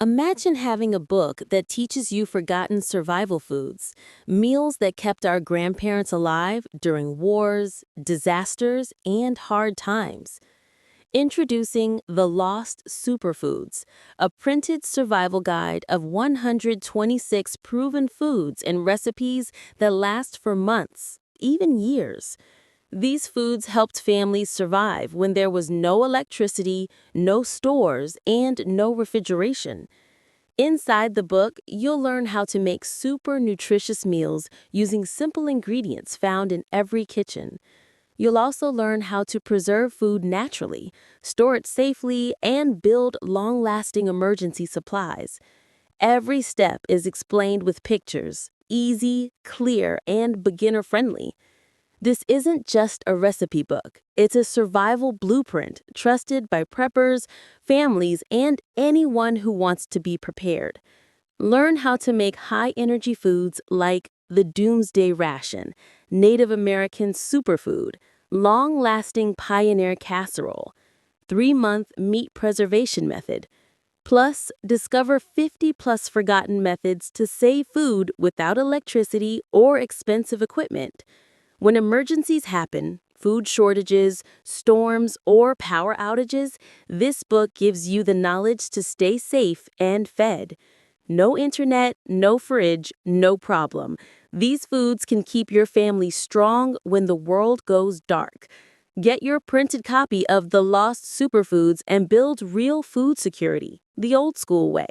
Imagine having a book that teaches you forgotten survival foods, meals that kept our grandparents alive during wars, disasters, and hard times. Introducing the Lost SuperFoods, a printed survival guide of 126 proven foods and recipes that last for months, even years. These foods helped families survive when there was no electricity, no stores, and no refrigeration. Inside the book, you'll learn how to make super nutritious meals using simple ingredients found in every kitchen. You'll also learn how to preserve food naturally, store it safely, and build long-lasting emergency supplies. Every step is explained with pictures, easy, clear, and beginner-friendly. This isn't just a recipe book. It's a survival blueprint trusted by preppers, families, and anyone who wants to be prepared. Learn how to make high-energy foods like the Doomsday Ration, Native American superfood, long-lasting Pioneer Casserole, 3-month meat preservation method. Plus, discover 50-plus forgotten methods to save food without electricity or expensive equipment. When emergencies happen, food shortages, storms, or power outages, this book gives you the knowledge to stay safe and fed. No internet, no fridge, no problem. These foods can keep your family strong when the world goes dark. Get your printed copy of The Lost Superfoods and build real food security, the old school way.